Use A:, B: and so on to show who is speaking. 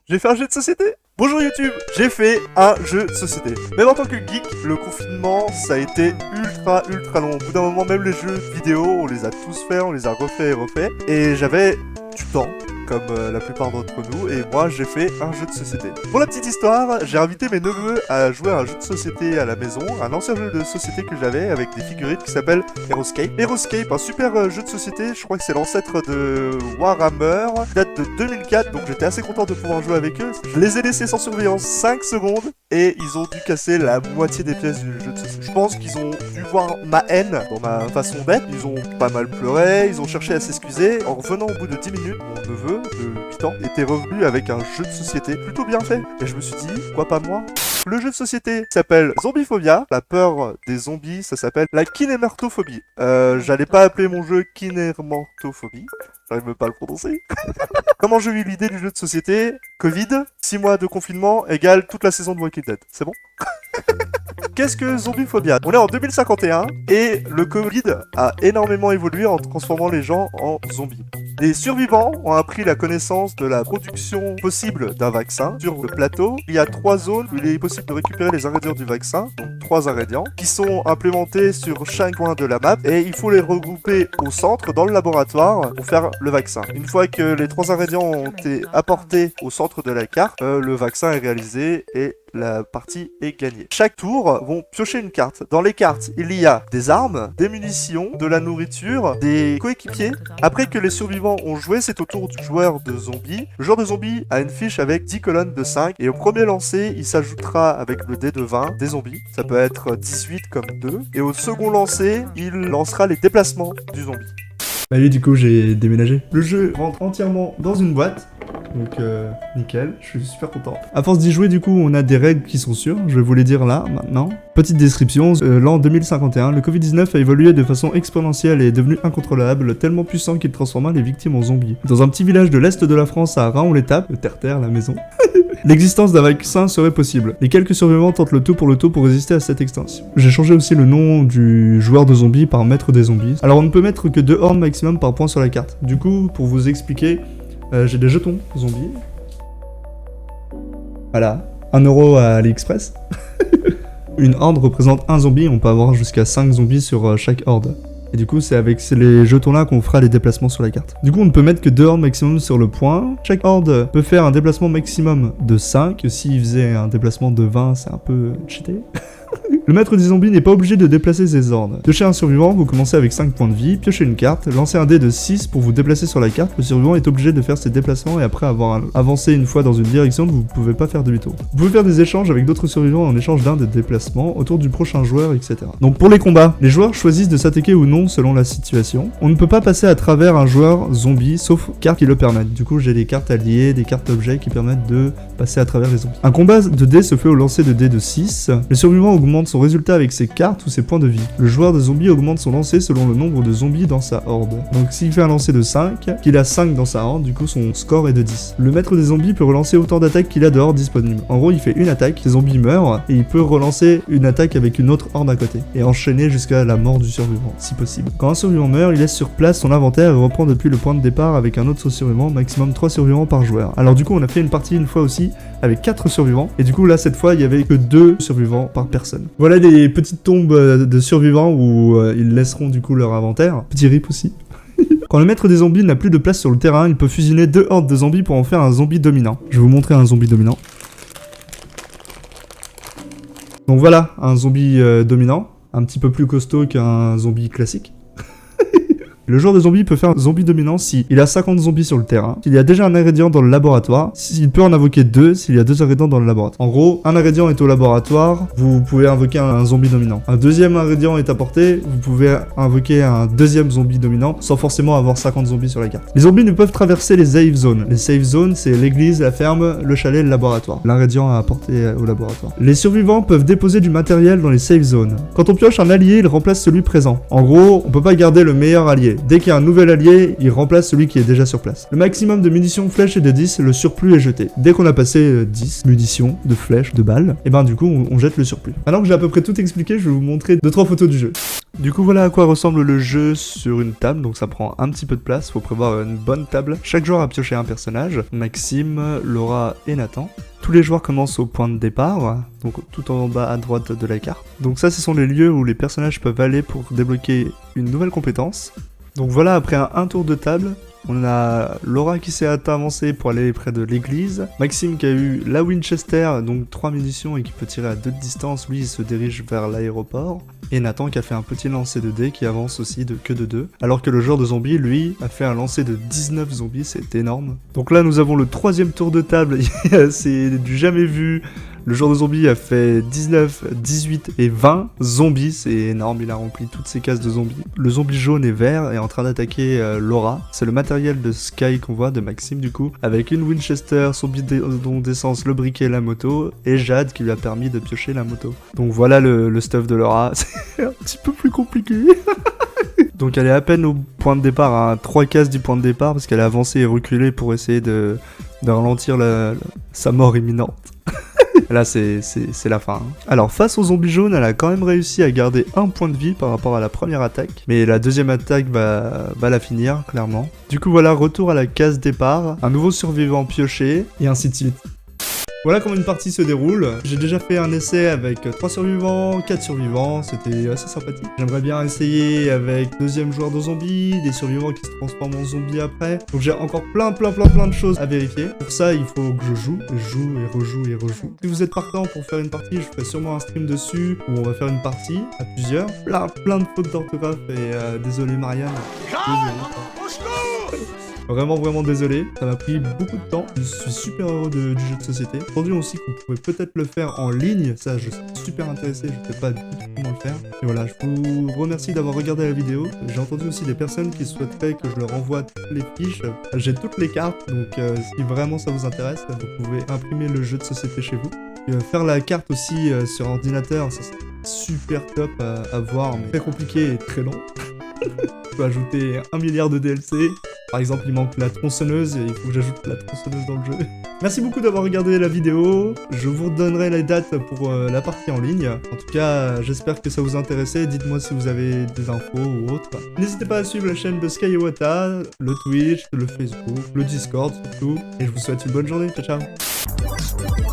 A: J'ai fait un jeu de société. Bonjour YouTube, j'ai fait un jeu de société. Même en tant que geek, le confinement, ça a été ultra long. Au bout d'un moment, même les jeux vidéo, on les a tous faits, on les a refaits et refaits. Et j'avais du temps, comme la plupart d'entre nous, et moi j'ai fait un jeu de société. Pour la petite histoire, j'ai invité mes neveux à jouer à un jeu de société à la maison, un ancien jeu de société que j'avais avec des figurines qui s'appelle Heroescape. Heroescape, un super jeu de société, je crois que c'est l'ancêtre de Warhammer, qui date de 2004, donc j'étais assez content de pouvoir jouer avec eux. Je les ai laissés sans surveillance 5 secondes, et ils ont dû casser la moitié des pièces du jeu de société. Je pense qu'ils ont dû voir ma haine dans ma façon d'être, ils ont pas mal pleuré, ils ont cherché à s'excuser. En revenant au bout de 10 minutes, mon neveu de 8 ans était revenu avec un jeu de société plutôt bien fait. Et je me suis dit, pourquoi pas moi? Le jeu de société s'appelle Zombiephobia, la peur des zombies, ça s'appelle la kinémertophobie. J'allais pas appeler mon jeu kinémertophobie, j'arrive même pas à le prononcer. Comment j'ai eu l'idée du jeu de société? Covid, 6 mois de confinement égale toute la saison de Walking Dead, c'est bon? Qu'est-ce que Zombiephobia? On est en 2051 et le Covid a énormément évolué en transformant les gens en zombies. Les survivants ont appris la connaissance de la production possible d'un vaccin. Sur le plateau, il y a 3 zones où il est possible de récupérer les ingrédients du vaccin, donc 3 ingrédients, qui sont implémentés sur chaque coin de la map et il faut les regrouper au centre dans le laboratoire pour faire le vaccin. Une fois que les 3 ingrédients ont été apportés au centre de la carte, le vaccin est réalisé et la partie est gagnée. Chaque tour vont piocher une carte. Dans les cartes, il y a des armes, des munitions, de la nourriture, des coéquipiers. Après que les survivants ont joué, c'est au tour du joueur de zombie. Le joueur de zombie a une fiche avec 10 colonnes de 5 et au premier lancer, il s'ajoutera avec le dé de 20 des zombies. Ça peut être 18 comme 2. Et au second lancer, il lancera les déplacements du zombie.
B: Bah oui, du coup, j'ai déménagé. Le jeu rentre entièrement dans une boîte. Donc nickel, je suis super content. À force d'y jouer, du coup, on a des règles qui sont sûres, je vais vous les dire là, maintenant. Petite description, l'an 2051, le Covid-19 a évolué de façon exponentielle et est devenu incontrôlable, tellement puissant qu'il transforma les victimes en zombies. Dans un petit village de l'est de la France à Raon-l'Étape, le terre-terre, la maison, l'existence d'un vaccin serait possible. Les quelques survivants tentent le tout pour résister à cette extinction. J'ai changé aussi le nom du joueur de zombies par maître des zombies. Alors on ne peut mettre que 2 hordes maximum par point sur la carte. Du coup, pour vous expliquer, j'ai des jetons zombies. Voilà, 1 € à AliExpress. Une horde représente un zombie, on peut avoir jusqu'à 5 zombies sur chaque horde. Et du coup, c'est avec les jetons là qu'on fera les déplacements sur la carte. Du coup, on ne peut mettre que 2 hordes maximum sur le point. Chaque horde peut faire un déplacement maximum de 5. S'il faisait un déplacement de 20, c'est un peu cheaté. Le maître des zombies n'est pas obligé de déplacer ses hordes. Piochez un survivant, vous commencez avec 5 points de vie, piochez une carte, lancez un dé de 6 pour vous déplacer sur la carte, le survivant est obligé de faire ses déplacements et après avoir avancé une fois dans une direction, vous ne pouvez pas faire demi-tour. Vous pouvez faire des échanges avec d'autres survivants en échange d'un des déplacements, autour du prochain joueur, etc. Donc pour les combats, les joueurs choisissent de s'attaquer ou non selon la situation. On ne peut pas passer à travers un joueur zombie, sauf cartes qui le permettent. Du coup, j'ai des cartes alliées, des cartes objets qui permettent de passer à travers les zombies. Un combat de dés se fait au lancer de dés de 6. Le survivant augmente son résultat avec ses cartes ou ses points de vie. Le joueur de zombies augmente son lancer selon le nombre de zombies dans sa horde. Donc s'il fait un lancer de 5, qu'il a 5 dans sa horde, du coup son score est de 10. Le maître des zombies peut relancer autant d'attaques qu'il a de hordes disponibles. En gros, il fait une attaque, ses zombies meurent, et il peut relancer une attaque avec une autre horde à côté, et enchaîner jusqu'à la mort du survivant, si possible. Quand un survivant meurt, il laisse sur place son inventaire et reprend depuis le point de départ avec un autre survivant, maximum 3 survivants par joueur. Alors du coup, on a fait une partie une fois aussi avec 4 survivants, et du coup là, cette fois, il y avait que 2 survivants par personne. Voilà des petites tombes de survivants où ils laisseront du coup leur inventaire. Petit rip aussi. Quand le maître des zombies n'a plus de place sur le terrain, il peut fusionner 2 hordes de zombies pour en faire un zombie dominant. Je vais vous montrer un zombie dominant. Donc voilà, un zombie dominant, un petit peu plus costaud qu'un zombie classique. Le joueur de zombie peut faire un zombie dominant si il a 50 zombies sur le terrain, s'il y a déjà un ingrédient dans le laboratoire, s'il peut en invoquer 2 s'il y a 2 ingrédients dans le laboratoire. En gros, un ingrédient est au laboratoire, vous pouvez invoquer un zombie dominant. Un deuxième ingrédient est apporté, vous pouvez invoquer un deuxième zombie dominant sans forcément avoir 50 zombies sur la carte. Les zombies ne peuvent traverser les safe zones. Les safe zones, c'est l'église, la ferme, le chalet, le laboratoire. L'ingrédient à apporter au laboratoire. Les survivants peuvent déposer du matériel dans les safe zones. Quand on pioche un allié, il remplace celui présent. En gros, on peut pas garder le meilleur allié. Dès qu'il y a un nouvel allié, il remplace celui qui est déjà sur place. Le maximum de munitions, flèches et de 10, le surplus est jeté. Dès qu'on a passé 10 munitions, de flèches, de balles, et ben du coup on jette le surplus. Maintenant que j'ai à peu près tout expliqué, je vais vous montrer 2-3 photos du jeu. Du coup voilà à quoi ressemble le jeu sur une table, donc ça prend un petit peu de place, faut prévoir une bonne table. Chaque joueur a pioché un personnage, Maxime, Laura et Nathan. Tous les joueurs commencent au point de départ, donc tout en bas à droite de la carte. Donc ça ce sont les lieux où les personnages peuvent aller pour débloquer une nouvelle compétence. Donc voilà, après un tour de table, on a Laura qui s'est avancée pour aller près de l'église. Maxime qui a eu la Winchester, donc 3 munitions et qui peut tirer à 2 de distance, lui il se dirige vers l'aéroport. Et Nathan qui a fait un petit lancer de dés qui avance aussi que de 2. Alors que le joueur de zombies, lui, a fait un lancer de 19 zombies, c'est énorme. Donc là nous avons le 3e tour de table, c'est du jamais vu. Le joueur de zombies a fait 19, 18 et 20 zombies, c'est énorme, il a rempli toutes ses cases de zombies. Le zombie jaune et vert est en train d'attaquer Laura, c'est le matériel de Sky qu'on voit, de Maxime du coup, avec une Winchester, son bidon d'essence, le briquet et la moto, et Jade qui lui a permis de piocher la moto. Donc voilà le stuff de Laura, c'est un petit peu plus compliqué. Donc elle est à peine au point de départ, à 3 cases du point de départ, parce qu'elle a avancé et reculé pour essayer de ralentir sa mort imminente. Là, c'est la fin. Hein. Alors, face aux zombies jaunes, elle a quand même réussi à garder un point de vie par rapport à la première attaque. Mais la deuxième attaque va la finir, clairement. Du coup, voilà, retour à la case départ. Un nouveau survivant pioché, et ainsi de suite. Voilà comment une partie se déroule. J'ai déjà fait un essai avec 3 survivants, 4 survivants, c'était assez sympathique. J'aimerais bien essayer avec deuxième joueur de zombies, des survivants qui se transforment en zombies après. Donc j'ai encore plein de choses à vérifier. Pour ça, il faut que je joue et rejoue. Si vous êtes partant pour faire une partie, je ferai sûrement un stream dessus où on va faire une partie à plusieurs. Plein de fautes d'orthographe et désolé Marianne. Vraiment désolé, ça m'a pris beaucoup de temps, je suis super heureux du jeu de société. J'ai entendu aussi qu'on pouvait peut-être le faire en ligne, ça je suis super intéressé, je sais pas du tout comment le faire. Et voilà, je vous remercie d'avoir regardé la vidéo. J'ai entendu aussi des personnes qui souhaiteraient que je leur envoie toutes les fiches. J'ai toutes les cartes, donc si vraiment ça vous intéresse, vous pouvez imprimer le jeu de société chez vous. Et, faire la carte aussi sur ordinateur, ça c'est super top à voir, mais très compliqué et très long. Je peux ajouter 1 milliard de DLC. Par exemple, il manque la tronçonneuse et il faut que j'ajoute la tronçonneuse dans le jeu. Merci beaucoup d'avoir regardé la vidéo. Je vous redonnerai les dates pour la partie en ligne. En tout cas, j'espère que ça vous intéressait. Dites-moi si vous avez des infos ou autres. N'hésitez pas à suivre la chaîne de Sky Iwata, le Twitch, le Facebook, le Discord surtout. Et je vous souhaite une bonne journée. Ciao, ciao.